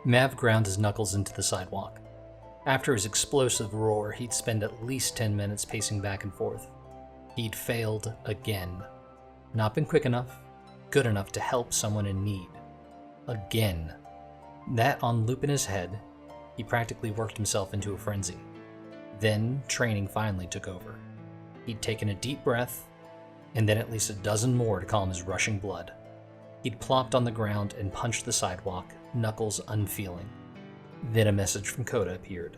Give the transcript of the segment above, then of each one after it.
Mav ground his knuckles into the sidewalk. After his explosive roar, he'd spend at least 10 minutes pacing back and forth. He'd failed again. Not been quick enough, good enough to help someone in need. Again. That on loop in his head, he practically worked himself into a frenzy. Then, training finally took over. He'd taken a deep breath, and then at least a dozen more to calm his rushing blood. He'd plopped on the ground and punched the sidewalk, knuckles unfeeling. Then a message from Coda appeared.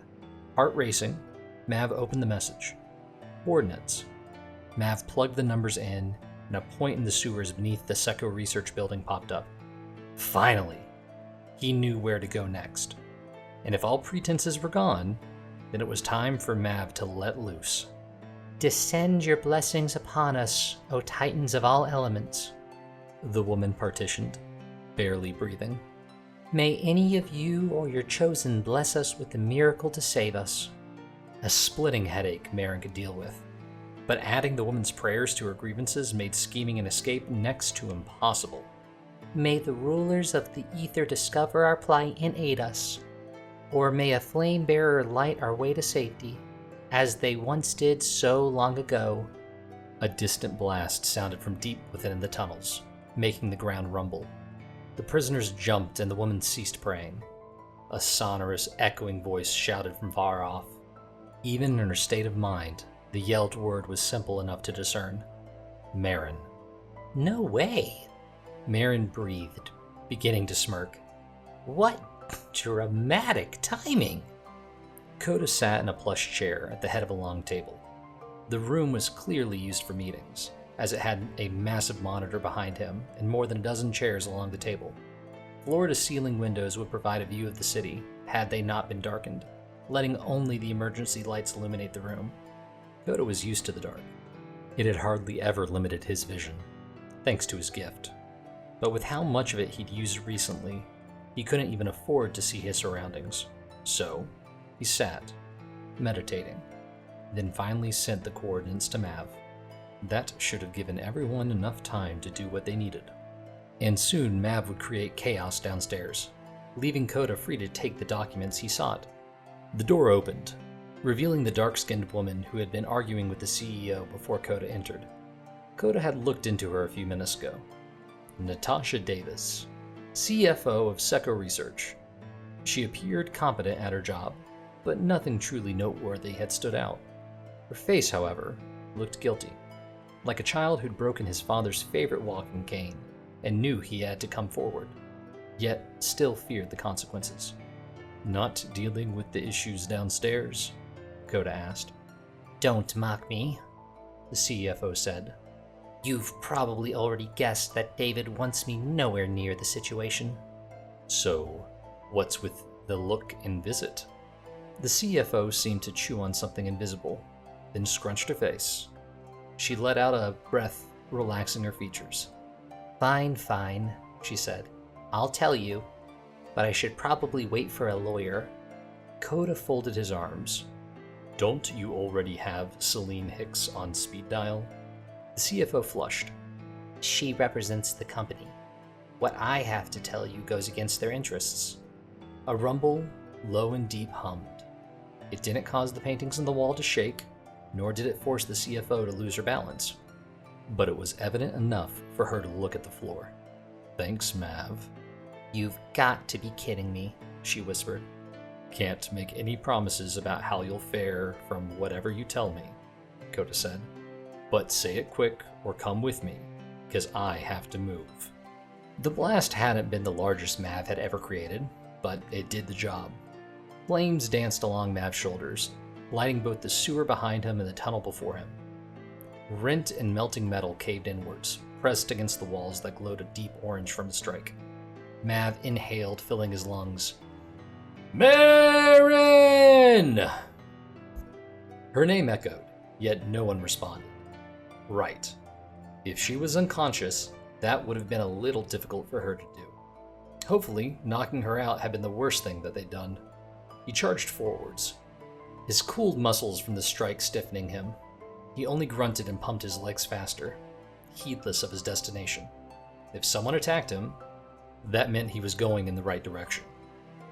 Heart racing, Mav opened the message. Coordinates. Mav plugged the numbers in, and a point in the sewers beneath the Seco Research Building popped up. Finally! He knew where to go next. And if all pretenses were gone, then it was time for Mav to let loose. Descend your blessings upon us, O Titans of all elements, the woman partitioned, barely breathing. May any of you or your chosen bless us with the miracle to save us. A splitting headache Maren could deal with, but adding the woman's prayers to her grievances made scheming an escape next to impossible. May the rulers of the ether discover our plight and aid us, or may a flame bearer light our way to safety, as they once did so long ago. A distant blast sounded from deep within the tunnels, making the ground rumble. The prisoners jumped and the woman ceased praying. A sonorous, echoing voice shouted from far off. Even in her state of mind, the yelled word was simple enough to discern. Maren. No way! Maren breathed, beginning to smirk. What dramatic timing! Coda sat in a plush chair at the head of a long table. The room was clearly used for meetings, as it had a massive monitor behind him and more than a dozen chairs along the table. Floor-to-ceiling windows would provide a view of the city, had they not been darkened, letting only the emergency lights illuminate the room. Coda was used to the dark. It had hardly ever limited his vision, thanks to his gift. But with how much of it he'd used recently, he couldn't even afford to see his surroundings. So, he sat, meditating, then finally sent the coordinates to Mav. That should have given everyone enough time to do what they needed. And soon Mav would create chaos downstairs, leaving Coda free to take the documents he sought. The door opened, revealing the dark-skinned woman who had been arguing with the CEO before Coda entered. Coda had looked into her a few minutes ago. Natasha Davis, CFO of Seco Research. She appeared competent at her job, but nothing truly noteworthy had stood out. Her face, however, looked guilty, like a child who'd broken his father's favorite walking cane and knew he had to come forward, yet still feared the consequences. Not dealing with the issues downstairs? Coda asked. Don't mock me, the CFO said. You've probably already guessed that David wants me nowhere near the situation. So, what's with the look and visit? The CFO seemed to chew on something invisible, then scrunched her face. She let out a breath, relaxing her features. Fine, she said. I'll tell you, but I should probably wait for a lawyer. Coda folded his arms. Don't you already have Celine Hicks on speed dial? The CFO flushed. She represents the company. What I have to tell you goes against their interests. A rumble, low and deep, hummed. It didn't cause the paintings on the wall to shake, nor did it force the CFO to lose her balance. But it was evident enough for her to look at the floor. Thanks, Mav. You've got to be kidding me, she whispered. Can't make any promises about how you'll fare from whatever you tell me, Coda said. But say it quick or come with me, because I have to move. The blast hadn't been the largest Mav had ever created, but it did the job. Flames danced along Mav's shoulders, lighting both the sewer behind him and the tunnel before him. Rent and melting metal caved inwards, pressed against the walls that glowed a deep orange from the strike. Mav inhaled, filling his lungs. Maren! Her name echoed, yet no one responded. Right. If she was unconscious, that would have been a little difficult for her to do. Hopefully, knocking her out had been the worst thing that they'd done. He charged forwards, his cooled muscles from the strike stiffening him. He only grunted and pumped his legs faster, heedless of his destination. If someone attacked him, that meant he was going in the right direction.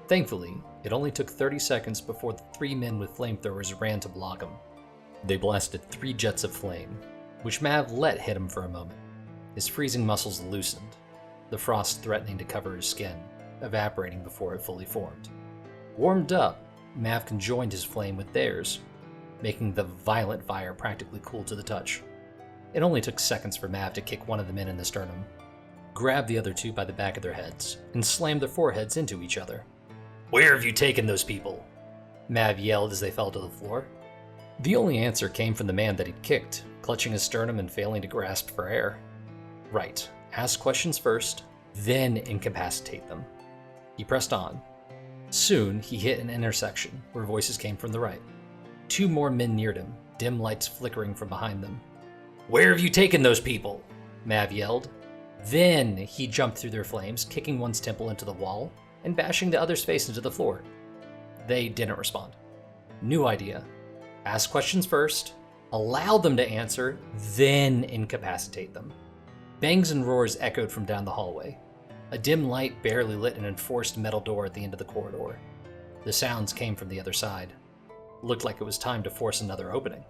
Thankfully, it only took 30 seconds before the 3 men with flamethrowers ran to block him. They blasted 3 jets of flame, which Mav let hit him for a moment. His freezing muscles loosened, the frost threatening to cover his skin, evaporating before it fully formed. Warmed up, Mav conjoined his flame with theirs, making the violent fire practically cool to the touch. It only took seconds for Mav to kick one of the men in the sternum, grab the other 2 by the back of their heads, and slam their foreheads into each other. "Where have you taken those people?" Mav yelled as they fell to the floor. The only answer came from the man that he'd kicked, clutching his sternum and failing to grasp for air. Right, ask questions first, then incapacitate them. He pressed on. Soon, he hit an intersection where voices came from the right. 2 more men neared him, dim lights flickering from behind them. "Where have you taken those people?" Mav yelled. Then he jumped through their flames, kicking one's temple into the wall and bashing the other's face into the floor. They didn't respond. New idea. Ask questions first, allow them to answer, then incapacitate them. Bangs and roars echoed from down the hallway. A dim light barely lit an enforced metal door at the end of the corridor. The sounds came from the other side. Looked like it was time to force another opening.